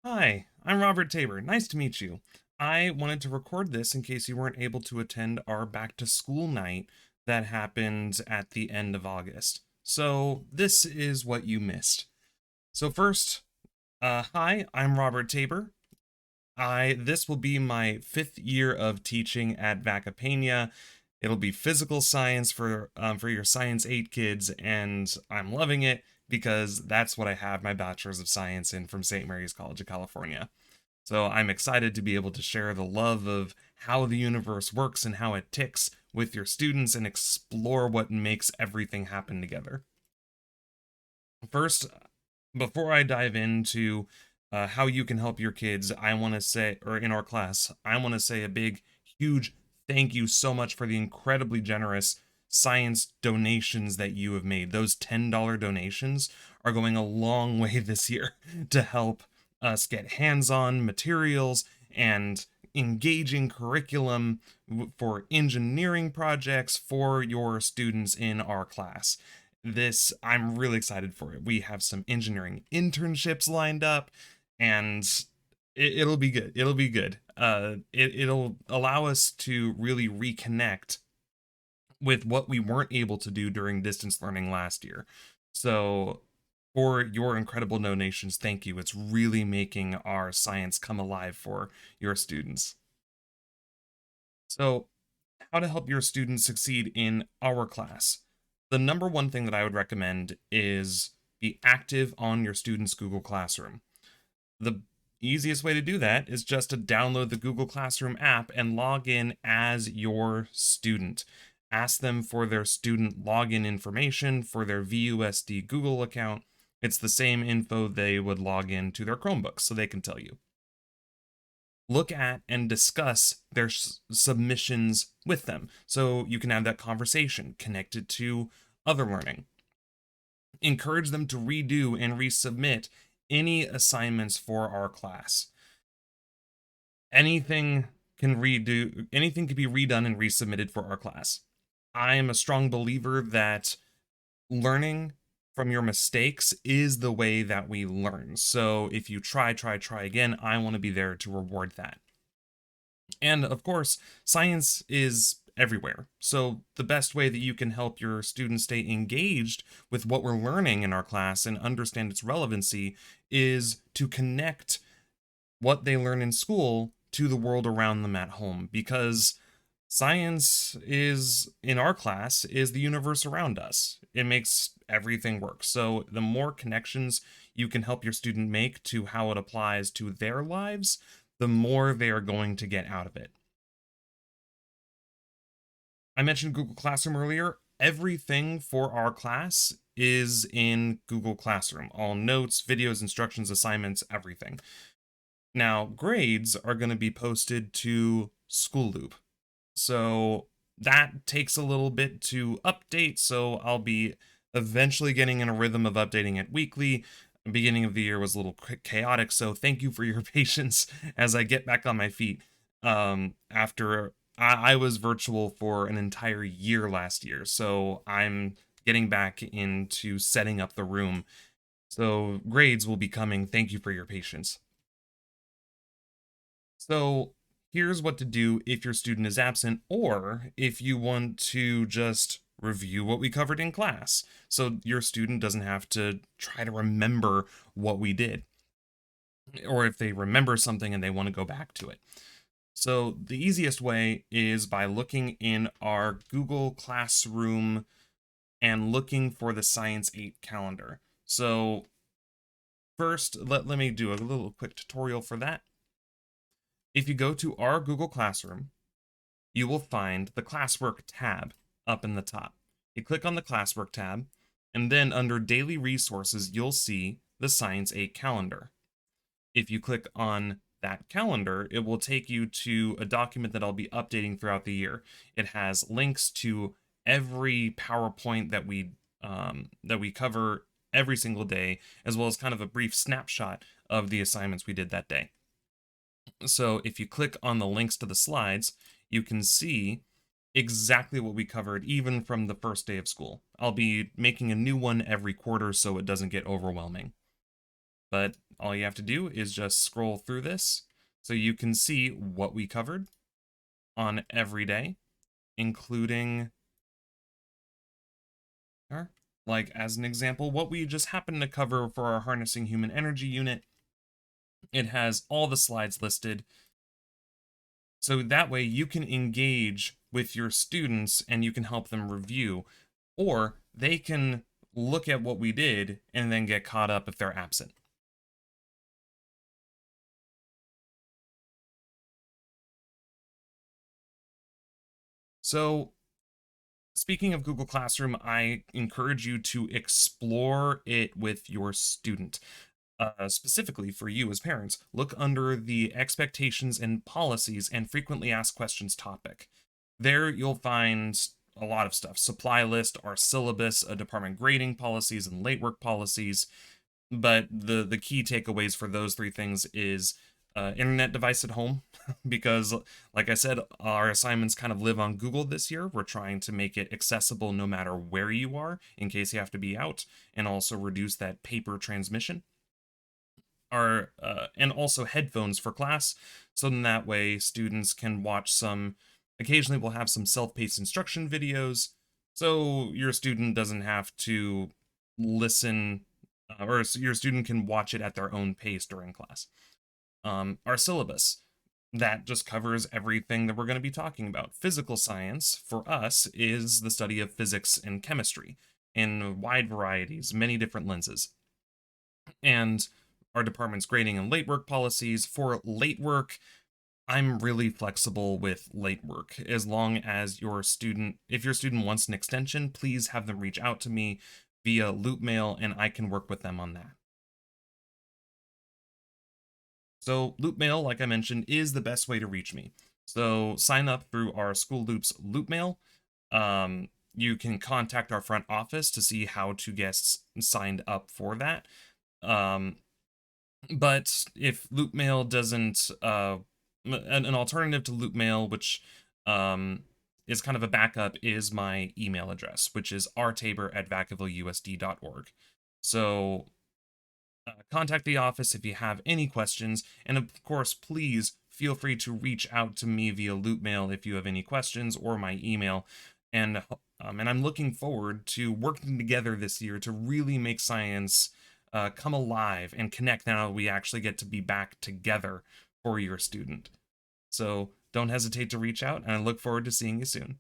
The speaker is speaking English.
Hi, I'm Robert Tabor. Nice to meet you. I wanted to record this in case you weren't able to attend our back to school night that happened at the end of August. So, this is what you missed. So, first, hi, I'm Robert Tabor. This will be my 5th year of teaching at Vaca Pena. It'll be physical science for your Science 8 kids, and I'm loving it because that's what I have my Bachelor's of Science in from St. Mary's College of California. So I'm excited to be able to share the love of how the universe works and how it ticks with your students and explore what makes everything happen together. First, before I dive into how you can help your kids, I want to say, or in our class, I want to say a big, huge thank you so much for the incredibly generous science donations that you have made. Those $10 donations are going a long way this year to help us get hands on materials and engaging curriculum for engineering projects for your students in our class. I'm really excited for it. We have some engineering internships lined up, and it'll be good. It'll be good. It'll allow us to really reconnect with what we weren't able to do during distance learning last year. So, for your incredible donations, thank you. It's really making our science come alive for your students. So, how to help your students succeed in our class. The number one thing that I would recommend is be active on your students' Google Classroom. The easiest way to do that is just to download the Google Classroom app and log in as your student. Ask them for their student login information for their VUSD Google account. It's the same info they would log in to their Chromebooks, so they can tell you. Look at and discuss their submissions with them so you can have that conversation connected to other learning. Encourage them to redo and resubmit any assignments for our class. Anything can be redone and resubmitted for our class. I am a strong believer that learning from your mistakes is the way that we learn. So if you try again, I want to be there to reward that. And of course, science is everywhere. So the best way that you can help your students stay engaged with what we're learning in our class and understand its relevancy is to connect what they learn in school to the world around them at home, because science is in our class is the universe around us. It makes everything work. So the more connections you can help your student make to how it applies to their lives, the more they are going to get out of it. I mentioned Google Classroom earlier. Everything for our class is in Google Classroom. All notes, videos, instructions, assignments, everything. Now, grades are going to be posted to School Loop. So that takes a little bit to update. So I'll be eventually getting in a rhythm of updating it weekly. The beginning of the year was a little chaotic. So thank you for your patience as I get back on my feet. After I was virtual for an entire year last year. So I'm getting back into setting up the room. So grades will be coming. Thank you for your patience. So here's what to do if your student is absent, or if you want to just review what we covered in class. So your student doesn't have to try to remember what we did, or if they remember something and they want to go back to it. So the easiest way is by looking in our Google Classroom and looking for the Science 8 calendar. So first, let me do a little quick tutorial for that. If you go to our Google Classroom, you will find the Classwork tab up in the top. You click on the Classwork tab, and then under Daily Resources, you'll see the Science 8 calendar. If you click on that calendar, it will take you to a document that I'll be updating throughout the year. It has links to every PowerPoint that we cover every single day, as well as kind of a brief snapshot of the assignments we did that day. So if you click on the links to the slides, you can see exactly what we covered, even from the first day of school. I'll be making a new one every quarter so it doesn't get overwhelming. But all you have to do is just scroll through this so you can see what we covered on every day, including, like as an example, what we just happened to cover for our Harnessing Human Energy unit. It has all the slides listed. So that way you can engage with your students and you can help them review, or they can look at what we did and then get caught up if they're absent. So, speaking of Google Classroom, I encourage you to explore it with your student. Specifically for you as parents, look under the expectations and policies and frequently asked questions topic. There you'll find a lot of stuff: supply list, our syllabus, department grading policies, and late work policies. But the key takeaways for those three things is internet device at home, because like I said, our assignments kind of live on Google this year. We're trying to make it accessible no matter where you are in case you have to be out, and also reduce that paper transmission. Our and also headphones for class, so in that way students can watch some. Occasionally we'll have some self-paced instruction videos, so your student doesn't have to listen, or your student can watch it at their own pace during class. Our syllabus, that just covers everything that we're going to be talking about. Physical science for us is the study of physics and chemistry in wide varieties, many different lenses. And our department's grading and late work policies. For late work, I'm really flexible with late work as long as your student, if your student wants an extension, please have them reach out to me via LoopMail and I can work with them on that. So LoopMail, like I mentioned, is the best way to reach me. So sign up through our School Loops LoopMail. You can contact our front office to see how to get signed up for that. But if LoopMail doesn't, an alternative to LoopMail, which is kind of a backup, is my email address, which is rtabor@vacavilleusd.org. So contact the office if you have any questions, and of course, please feel free to reach out to me via LoopMail if you have any questions, or my email. And I'm looking forward to working together this year to really make science come alive and connect now that we actually get to be back together for your student. So don't hesitate to reach out, and I look forward to seeing you soon.